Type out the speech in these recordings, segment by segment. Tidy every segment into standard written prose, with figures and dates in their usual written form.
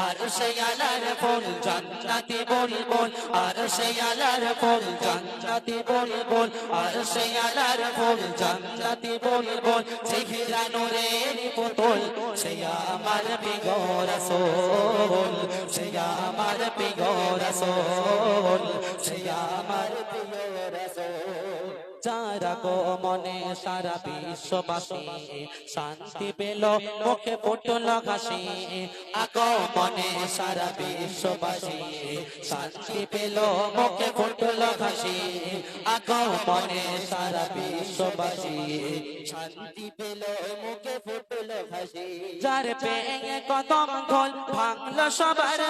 আর সে আলার ফুল জান্নাতি বুলবুল আর সে আলার ফুল জান্নাতি বুলবুল আর সে আলার ফুল জান্নাতি বুলবুল চেহারা নূরের পুতুল সে আমার প্রিয় রাসূল সে আমার প্রিয় রাসূল সে আমার প্রিয় রাসূল যারা গো মনে সারা বিশ্ববাসী শান্তি পেল মুখে ফুটল হাসি আগো মনে সারা বিশ্ববাসী শান্তি পেল মুখে ফুটল হাসি আগো মনে সারা বিশ্ববাসী শান্তি পেল মুখে ফুটল হাসি যার পেয়ে কদম খোল ভাঙল সবার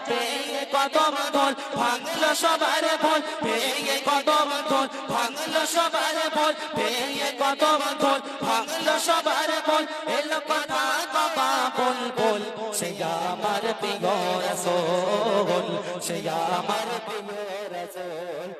পেয়ে কদম খোল ভাঙল সবার ভোল পেয়ে কদম খোল ভাঙল সবার ভোল পেয়ে কদম খোল ভাঙল সবার ভোল এলো কথা বাবা বল বল সে আমার প্রিয় রাসূল সে আমার প্রিয় রাসূল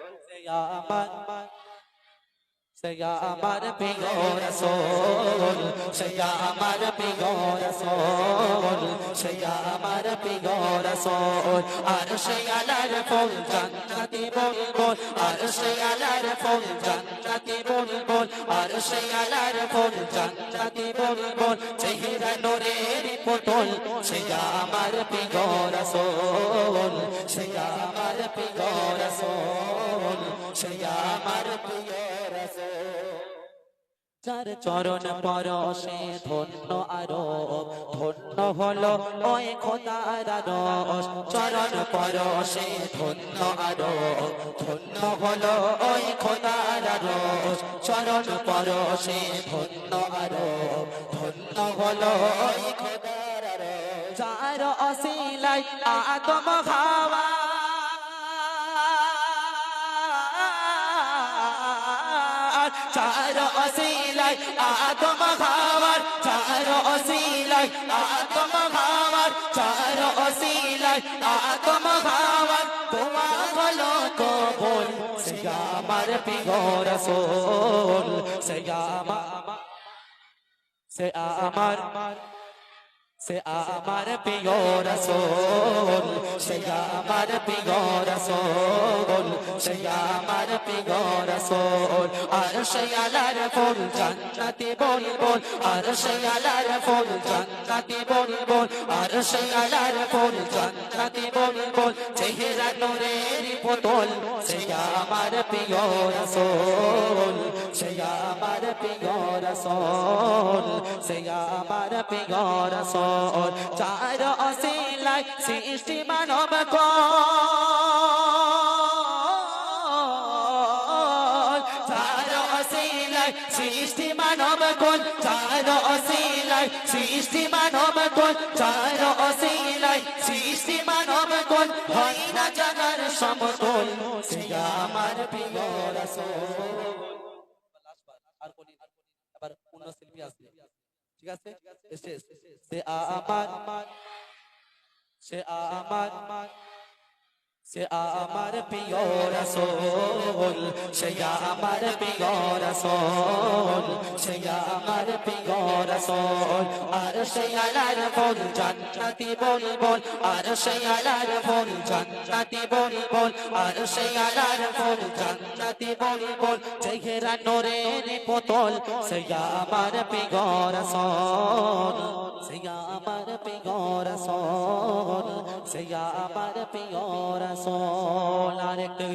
সে আমার প্রিয় রাসূল সে আমার প্রিয় রাসূল সে আমার প্রিয় রাসূল আর সে আলার ফুল জান্নাতি বুলবুল আর সে আলার ফুল জান্নাতি বুলবুল আর সে আলার ফুল জান্নাতি বুলবুল চেহারা নূরের পুতুল সে আমার প্রিয় রাসূল সে আমার প্রিয় রাসূল সে আমার প্রিয় রাসূল যার চরণ পরশে ধন্য আরো ধন্য হলো ওই খোদার আরশ চরণ পরশে ধন্য আরো ধন্য হলো ওই খোদার আরশ চরণ পরশে ধন্য আরো ধন্য হলো ওই খোদার আরশ যার অসিলায় আদম হাওয়া চার অসিলাই আদম হাওয়ার চার অসিলাই আদম হাওয়ার চার অসিলাই আদম হাওয়ার তোমা হলো কবুল সে আমার প্রিয় রাসূল সে আমার প্রিয় রাসূল সে আমার প্রিয় রাসূল সে আমার প্রিয় রাসূল আর সে আলার ফুল জান্নাতি বুলবুল আর সে আলার ফুল জান্নাতি বুলবুল আর সে আলার ফুল জান্নাতি বুলবুল চেহারা নূরের পুতুল সে আমার প্রিয় রাসূল সে আমার প্রিয় রাসূল সে আমার প্রিয় রাসূল চার অসিলায় সৃষ্টি মানব কুল চার অসিলায় সৃষ্টি মানব কুল চার অসিলায় সৃষ্টি মানব কুল চার অসিলায় সৃষ্টি মানব কুল হয় না জাগার সমতুল সে আমার প্রিয় রাসূল আর কোন আবার পূর্ণ শিল্পী আছে ঠিক আছে সে আমার প্রিয় রাসূল সে আমার প্রিয় রাসূল সে আমার প্রিয় রাসূল আর সে আলার ফুল জান্নাতি বুলবুল আর সে আলার ফুল জান্নাতি বুলবুল আর সে আলার ফুল জান্নাতি বুলবুল চেহারা নূরের পুতুল সে আমার প্রিয় রাসূল সে আমার প্রিয় রাসূল সে আমার প্রিয় রাসূল আর একটু